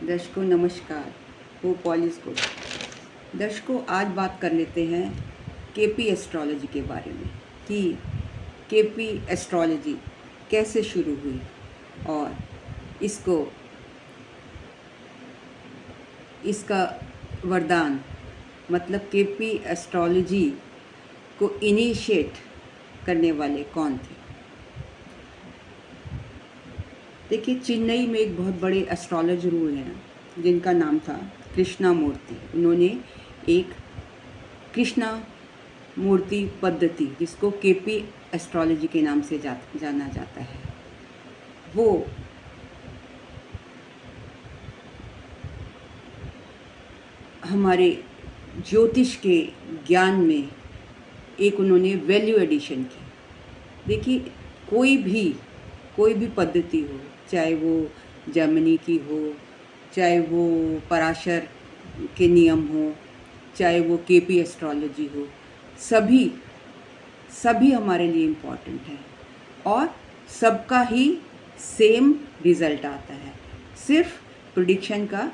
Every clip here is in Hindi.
दर्शकों नमस्कार। Hope all is good. दर्शकों आज बात कर लेते हैं केपी एस्ट्रोलॉजी के बारे में कि केपी एस्ट्रोलॉजी कैसे शुरू हुई और इसका वरदान मतलब केपी एस्ट्रोलॉजी को इनिशिएट करने वाले कौन थे। देखिए, चेन्नई में एक बहुत बड़े एस्ट्रोलॉजर हुए हैं जिनका नाम था कृष्णा मूर्ति। उन्होंने एक कृष्णा मूर्ति पद्धति, जिसको केपी एस्ट्रोलॉजी के नाम से जाना जाता है, वो हमारे ज्योतिष के ज्ञान में एक उन्होंने वैल्यू एडिशन की। देखिए, कोई भी पद्धति हो, चाहे वो जर्मनी की हो, चाहे वो पराशर के नियम हो, चाहे वो केपी एस्ट्रोलॉजी हो, सभी हमारे लिए इम्पॉर्टेंट है और सबका ही सेम रिज़ल्ट आता है, सिर्फ प्रेडिक्शन का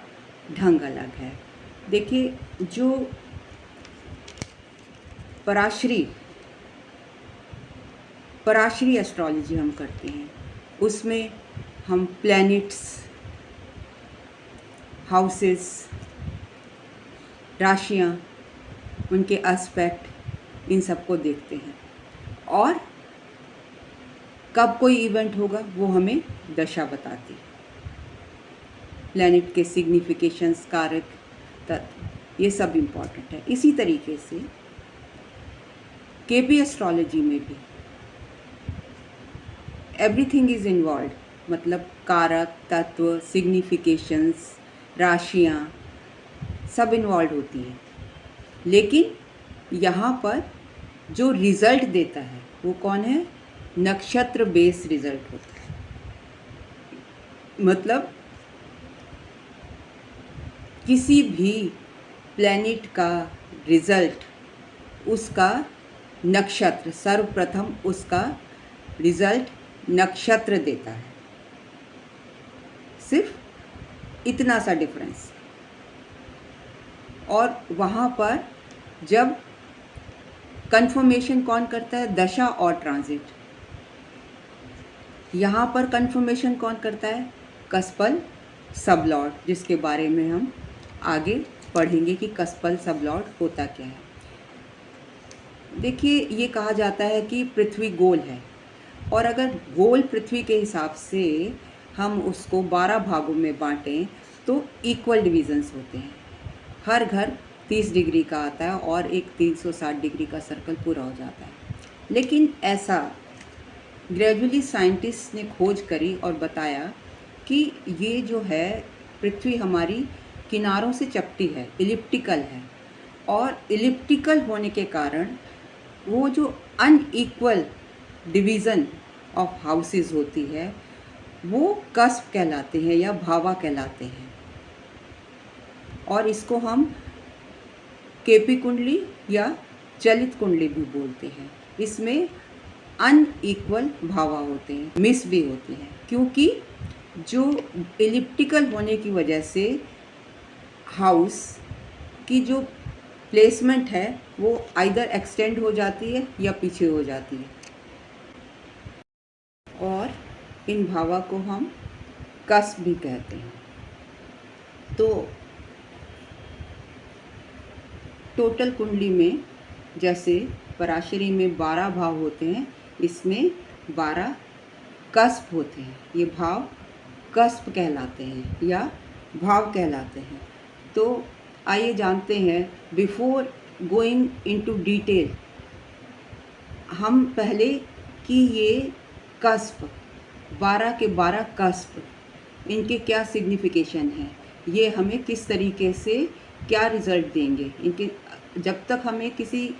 ढंग अलग है। देखिए, जो पराशरी एस्ट्रोलॉजी हम करते हैं, उसमें हम प्लैनेट्स, हाउसेस, राशियाँ, उनके एस्पेक्ट, इन सबको देखते हैं और कब कोई इवेंट होगा वो हमें दशा बताती है। प्लैनेट के सिग्निफिकेशंस, कारक तत्व, ये सब इम्पॉर्टेंट है। इसी तरीके से केपी एस्ट्रोलॉजी में भी एवरीथिंग इज़ इन्वॉल्व, मतलब कारक तत्व, सिग्निफिकेशंस, राशियाँ सब इन्वॉल्व होती हैं। लेकिन यहाँ पर जो रिज़ल्ट देता है वो कौन है? नक्षत्र बेस्ड रिज़ल्ट होता है। मतलब किसी भी प्लैनेट का रिज़ल्ट उसका नक्षत्र, सर्वप्रथम उसका रिज़ल्ट नक्षत्र देता है। सिर्फ इतना सा डिफरेंस। और वहाँ पर जब कंफर्मेशन कौन करता है? दशा और ट्रांजिट। यहाँ पर कंफर्मेशन कौन करता है? कस्पल सबलॉर्ड, जिसके बारे में हम आगे पढ़ेंगे कि कस्पल सबलॉर्ड होता क्या है। देखिए, ये कहा जाता है कि पृथ्वी गोल है और अगर गोल पृथ्वी के हिसाब से हम उसको 12 भागों में बांटें तो इक्वल डिविजन्स होते हैं। हर घर 30 डिग्री का आता है और एक 360 डिग्री का सर्कल पूरा हो जाता है। लेकिन ऐसा ग्रेजुअली साइंटिस्ट ने खोज करी और बताया कि ये जो है पृथ्वी हमारी किनारों से चपटी है, इलिप्टिकल है, और इलिप्टिकल होने के कारण वो जो अनइक्वल डिवीज़न ऑफ हाउसेस होती है वो कस्प कहलाते हैं या भावा कहलाते हैं। और इसको हम केपी कुंडली या चलित कुंडली भी बोलते हैं। इसमें अनइक्वल भावा होते हैं, मिस भी होती हैं, क्योंकि जो इलिप्टिकल होने की वजह से हाउस की जो प्लेसमेंट है वो आइदर एक्सटेंड हो जाती है या पीछे हो जाती है। और इन भावा को हम कस्प भी कहते हैं। तो टोटल कुंडली में जैसे पराशरी में 12 भाव होते हैं, इसमें 12 कस्प होते हैं। ये भाव कस्प कहलाते हैं या भाव कहलाते हैं। तो आइए जानते हैं, बिफोर गोइंग इनटू डिटेल, हम पहले कि ये कस्प 12 के 12 कस्प, इनके क्या सिग्निफिकेशन है, ये हमें किस तरीके से क्या रिज़ल्ट देंगे, इनके जब तक हमें किसी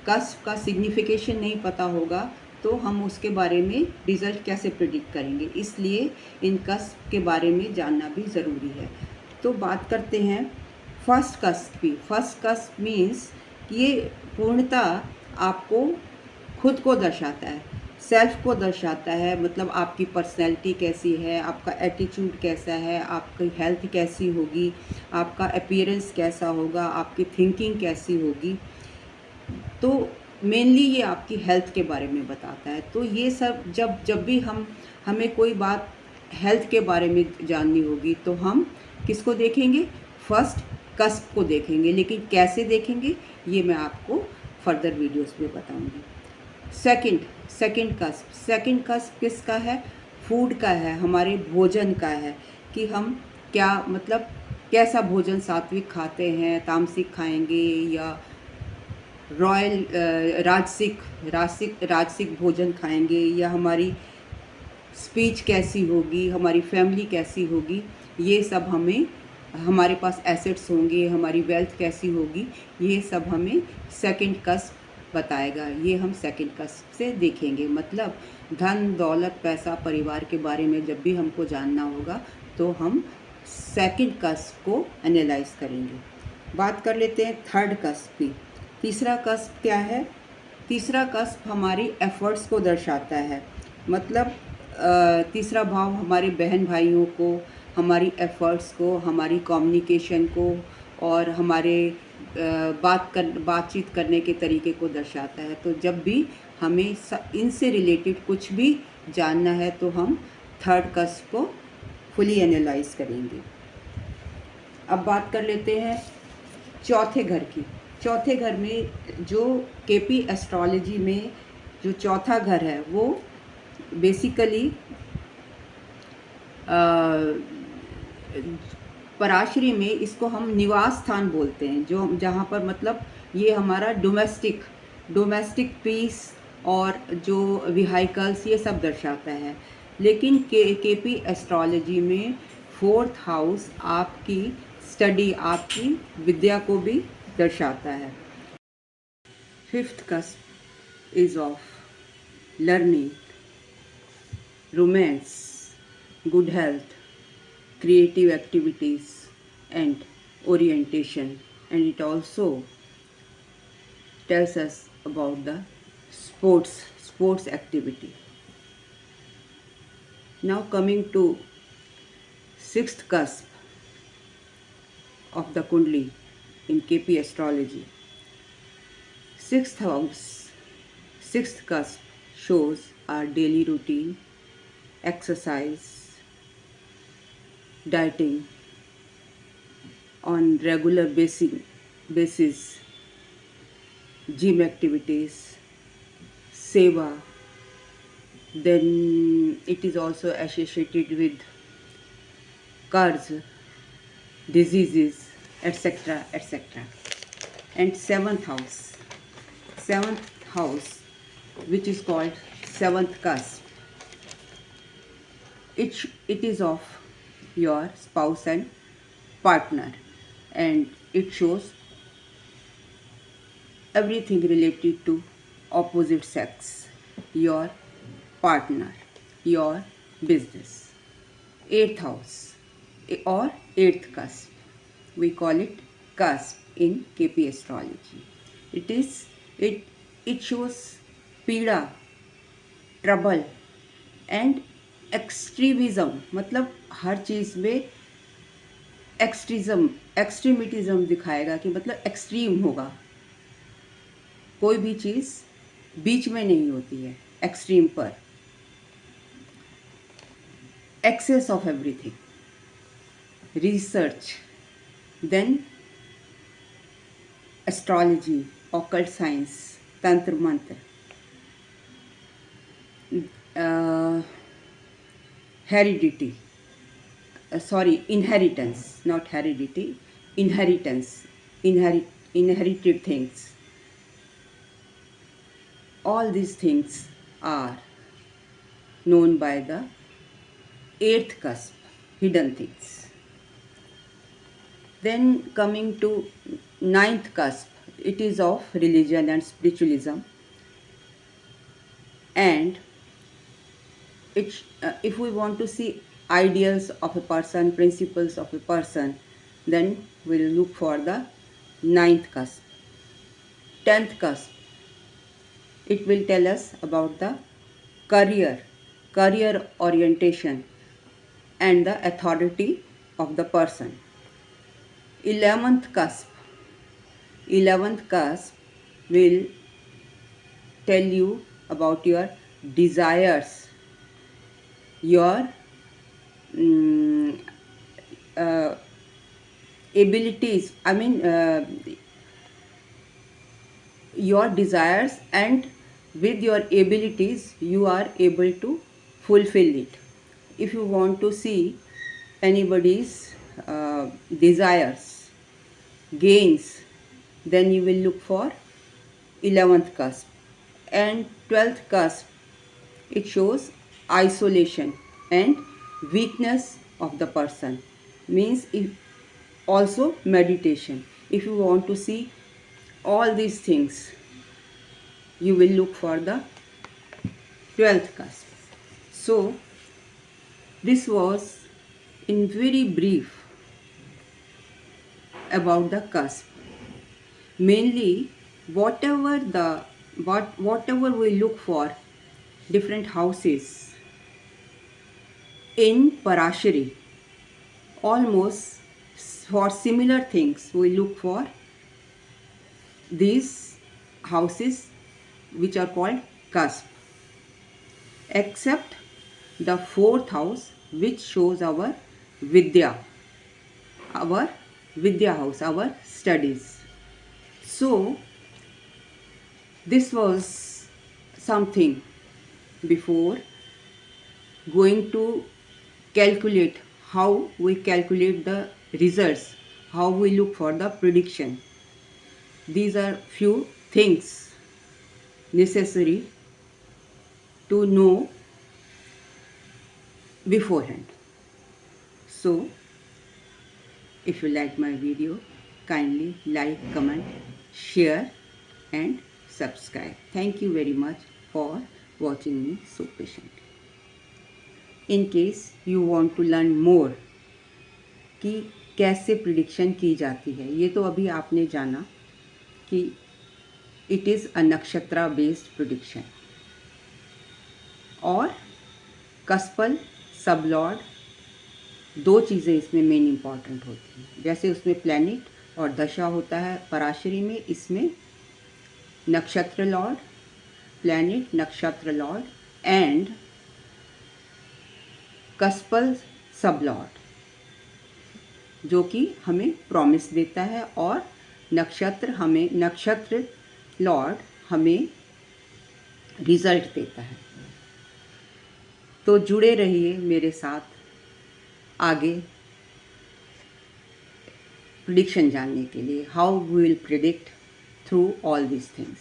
कस्प का सिग्निफिकेशन नहीं पता होगा तो हम उसके बारे में रिज़ल्ट कैसे प्रेडिक्ट करेंगे। इसलिए इन कस्प के बारे में जानना भी ज़रूरी है। तो बात करते हैं फर्स्ट कस्प की। फर्स्ट कस्प मीन्स ये पूर्णतः आपको खुद को दर्शाता है। सेल्फ को दर्शाता है, मतलब आपकी पर्सनैलिटी कैसी है, आपका एटीट्यूड कैसा है, आपकी हेल्थ कैसी होगी, आपका अपीयरेंस कैसा होगा, आपकी थिंकिंग कैसी होगी। तो मेनली ये आपकी हेल्थ के बारे में बताता है। तो ये सब जब भी हमें कोई बात हेल्थ के बारे में जाननी होगी तो हम किसको देखेंगे? फर्स्ट कस्प को देखेंगे, लेकिन कैसे देखेंगे ये मैं आपको फर्दर वीडियोस में बताऊंगी। सेकंड कस्प किसका है? फूड का है, हमारे भोजन का है कि हम क्या मतलब कैसा भोजन सात्विक खाते हैं, तामसिक खाएंगे या रॉयल राजसिक भोजन खाएंगे, या हमारी स्पीच कैसी होगी, हमारी फैमिली कैसी होगी, ये सब हमारे पास एसेट्स होंगे, हमारी वेल्थ कैसी होगी, ये सब हमें सेकंड कस्प बताएगा। ये हम सेकंड कस्प से देखेंगे। मतलब धन दौलत पैसा परिवार के बारे में जब भी हमको जानना होगा तो हम सेकंड कस्प को एनालाइज करेंगे। बात कर लेते हैं थर्ड कस्प की। तीसरा कस्प क्या है? तीसरा कस्प हमारी एफर्ट्स को दर्शाता है। मतलब तीसरा भाव हमारे बहन भाइयों को, हमारी एफर्ट्स को, हमारी कम्युनिकेशन को और हमारे बातचीत करने के तरीके को दर्शाता है। तो जब भी हमें इनसे रिलेटेड कुछ भी जानना है तो हम थर्ड कस्प को फुली एनालाइज करेंगे। अब बात कर लेते हैं चौथे घर की। चौथे घर में जो केपी एस्ट्रोलॉजी में जो चौथा घर है वो बेसिकली पराशरी में इसको हम निवास स्थान बोलते हैं, जो जहाँ पर मतलब ये हमारा डोमेस्टिक पीस और जो व्हीकल्स ये सब दर्शाता है। लेकिन केपी एस्ट्रोलॉजी में फोर्थ हाउस आपकी स्टडी, आपकी विद्या को भी दर्शाता है। Fifth cusp is of learning, romance, good health, creative activities and orientation, and it also tells us about the sports activity. Now coming to sixth cusp of the Kundli in KP astrology. Sixth cusp shows our daily routine, exercise, dieting on regular basis, gym activities, seva. Then it is also associated with कर्ज, diseases, etc. etc. And seventh house, which is called seventh cusp, it is of your spouse and partner, and it shows everything related to opposite sex, your partner, your business. Eighth house or eighth cusp, we call it cusp in KP astrology. It shows पीड़ा, ट्रबल एंड एक्सट्रीमिज्म। मतलब हर चीज़ में एक्सट्रीमिटिज्म दिखाएगा कि मतलब एक्सट्रीम होगा, कोई भी चीज़ बीच में नहीं होती है, एक्सट्रीम पर। Excess of everything, research, then astrology, occult science, tantra mantra, heredity, inheritance, not heredity, inherited things. All these things are known by the eighth cusp, hidden things. Then coming to ninth cusp, it is of religion and spiritualism, and if we want to see ideals of a person, principles of a person, then we'll look for the ninth cusp. 10th cusp, it will tell us about the career orientation, and the authority of the person. 11th cusp. 11th cusp will tell you about your desires, your mm, uh, abilities, your desires, and with your abilities you are able to fulfill it. If you want to see anybody's desires, gains, then you will look for 11th cusp. And 12th cusp, it shows isolation and weakness of the person, means if also meditation. If you want to see all these things, you will look for the 12th cusp. So this was in very brief about the cusp. Mainly whatever we look for different houses in Parashari, almost for similar things we look for these houses which are called cusp, except the fourth house which shows our our Vidya house, our studies. So this was something before going to calculate how we calculate the results, how we look for the prediction. These are few things necessary to know beforehand. So if you like my video, kindly like, comment, share and subscribe. Thank you very much for watching me so patiently. In case you want to learn more कि कैसे प्रिडिक्शन की जाती है, ये तो अभी आपने जाना कि इट इज़ अ नक्षत्र बेस्ड प्रिडिक्शन, और कस्पल सबलॉर्ड, दो चीज़ें इसमें मेन इम्पॉर्टेंट होती हैं. जैसे उसमें प्लैनेट और दशा होता है पराशरी में, इसमें नक्षत्र लॉर्ड, प्लैनेट नक्षत्र लॉर्ड एंड कस्पल सबलॉर्ड, जो कि हमें प्रॉमिस देता है, और नक्षत्र लॉर्ड हमें रिजल्ट देता है. तो जुड़े रहिए मेरे साथ आगे प्रिडिक्शन जानने के लिए, how we will predict through all these things.